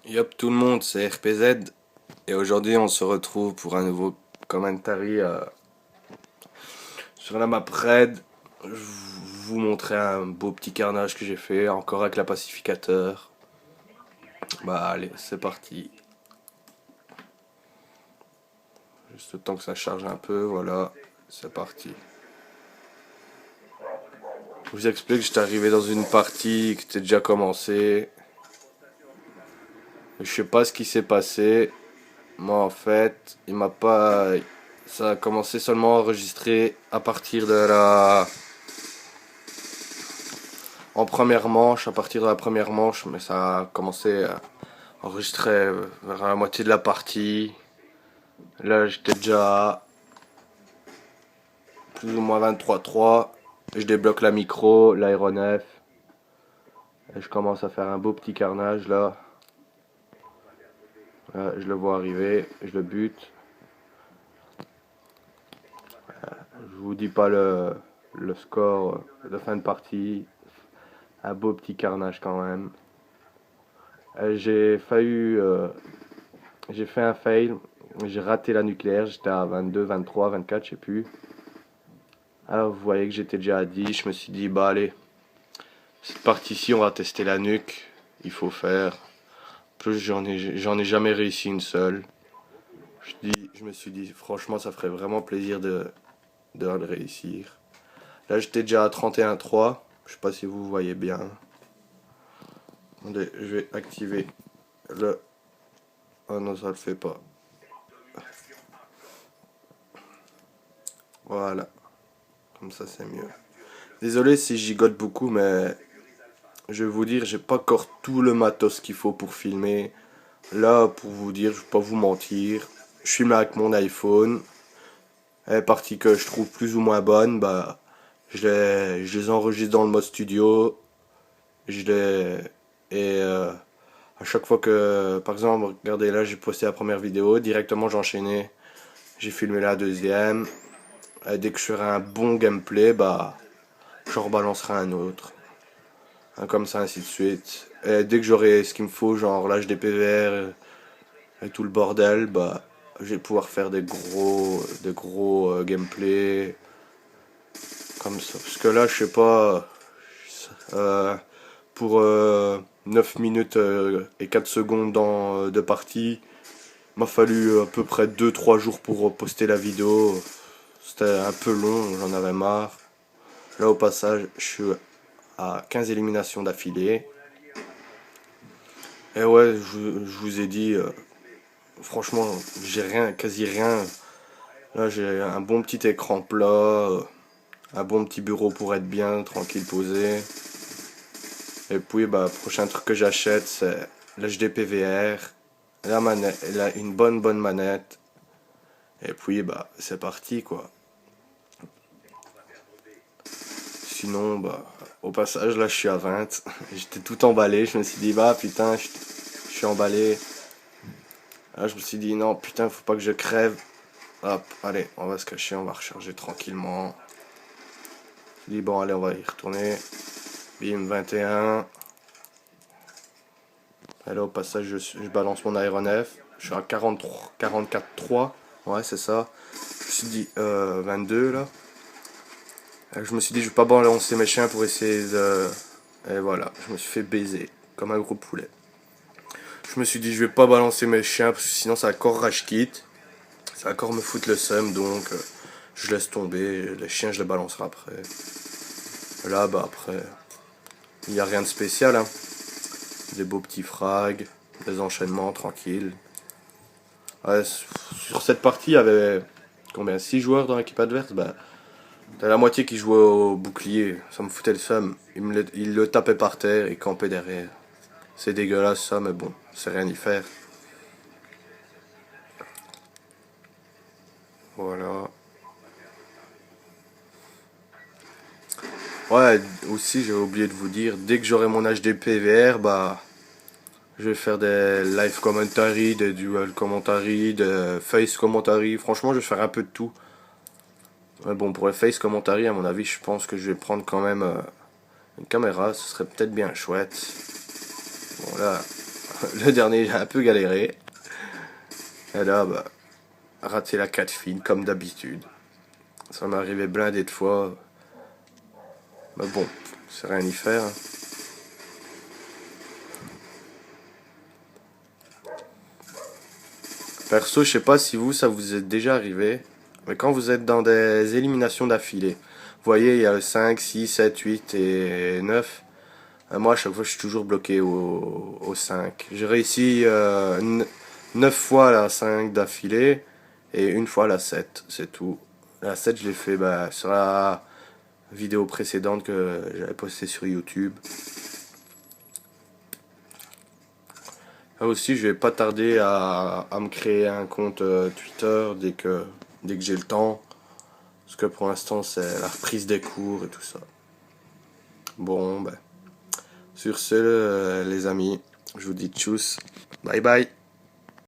Yop tout le monde, c'est RPZ et aujourd'hui on se retrouve pour un nouveau commentary sur la map Red. Je vais vous montrer un beau petit carnage que j'ai fait, encore avec la pacificateur. Bah allez, c'est parti. Juste le temps que ça charge un peu, voilà, c'est parti. Je vous explique, j'étais arrivé dans une partie qui était déjà commencée. Je sais pas ce qui s'est passé. Moi en fait, il m'a pas... Ça a commencé seulement à enregistrer à partir de la... En première manche, à partir de la première manche, mais ça a commencé à enregistrer vers la moitié de la partie. Là j'étais déjà à plus ou moins 23-3. Je débloque la micro, l'aéronef. Et je commence à faire un beau petit carnage là. Là je le vois arriver, je le bute. Je vous dis pas le score de fin de partie. Un beau petit carnage quand même. J'ai fait un fail. J'ai raté la nucléaire. J'étais à 22, 23, 24, je sais plus. Alors vous voyez que j'étais déjà à 10. Je me suis dit, bah allez, cette partie-ci, on va tester la nuque. Il faut faire. En plus, j'en ai jamais réussi une seule. Je me suis dit, franchement, ça ferait vraiment plaisir de le réussir. Là, j'étais déjà à 31-3. Je sais pas si vous voyez bien. Attendez, je vais activer le... Oh non, ça le fait pas. Voilà, comme ça c'est mieux. Désolé si je gigote beaucoup, mais je vais vous dire, j'ai pas encore tout le matos qu'il faut pour filmer. Là, pour vous dire, je vais pas vous mentir, je filme avec mon iPhone. Les parties que je trouve plus ou moins bonnes, bah, je les enregistre dans le mode studio. Je les, et à chaque fois que, par exemple, regardez là, j'ai posté la première vidéo, directement j'enchaînais, j'ai filmé la deuxième. Et dès que je ferai un bon gameplay, bah, j'en rebalancerai un autre. Comme ça, ainsi de suite. Et dès que j'aurai ce qu'il me faut, genre l'âge des PVR et tout le bordel, bah, je vais pouvoir faire des gros gameplay comme ça. Parce que là, je sais pas, euh, pour 9 minutes et 4 secondes de partie, il m'a fallu à peu près 2-3 jours pour poster la vidéo. C'était un peu long, j'en avais marre. Là, au passage, je suis à 15 éliminations d'affilée. Et ouais, je vous ai dit, franchement, j'ai rien, quasi rien. Là, j'ai un bon petit écran plat, un bon petit bureau pour être bien, tranquille, posé. Et puis, bah, prochain truc que j'achète, c'est l'HD PVR, la manette, une bonne manette. Et puis, bah, c'est parti, quoi. Sinon, bah, au passage, là, je suis à 20. J'étais tout emballé. Je me suis dit, bah, putain, je suis emballé. Là, je me suis dit, non, putain, faut pas que je crève. Hop, allez, on va se cacher, on va recharger tranquillement. Je dis, bon, allez, on va y retourner. Bim, 21. Et là, au passage, je balance mon aéronef. Je suis à 43, 44-3. Ouais, c'est ça. Je me suis dit, 22 là. Et je me suis dit, je vais pas balancer mes chiens pour essayer de. Et voilà, je me suis fait baiser, comme un gros poulet. Je me suis dit, je vais pas balancer mes chiens, parce que sinon ça va encore rage quitte. Ça va encore me foutre le seum, donc je laisse tomber. Les chiens, je les balancerai après. Là, bah après, il n'y a rien de spécial, hein. Des beaux petits frags, des enchaînements tranquilles. Ouais, sur cette partie, il y avait combien 6 joueurs dans l'équipe adverse. Bah, t'as la moitié qui jouait au bouclier. Ça me foutait le seum. Il le tapait par terre et campait derrière. C'est dégueulasse ça, mais bon, c'est rien y faire. Voilà. Ouais, aussi j'ai oublié de vous dire, dès que j'aurai mon HDP VR, bah je vais faire des live commentary, des dual commentary, des face commentary. Franchement, je vais faire un peu de tout. Ouais, bon, pour les face commentary, à mon avis, je pense que je vais prendre quand même une caméra. Ce serait peut-être bien chouette. Bon, là, Le dernier, j'ai un peu galéré. Et là, bah, raté la 4 fine, comme d'habitude. Ça m'est arrivé blindé de fois. Mais bon, c'est rien y faire. Perso, je sais pas si vous, ça vous est déjà arrivé. Mais quand vous êtes dans des éliminations d'affilée, vous voyez, il y a le 5, 6, 7, 8 et 9. Moi, à chaque fois, je suis toujours bloqué au 5. J'ai réussi 9 fois la 5 d'affilée et une fois la 7, c'est tout. La 7, je l'ai fait bah, sur la vidéo précédente que j'avais postée sur YouTube. Là aussi, je vais pas tarder à me créer un compte Twitter dès que j'ai le temps. Parce que pour l'instant, c'est la reprise des cours et tout ça. Bon, ben, sur ce, les amis, je vous dis tchuss. Bye bye.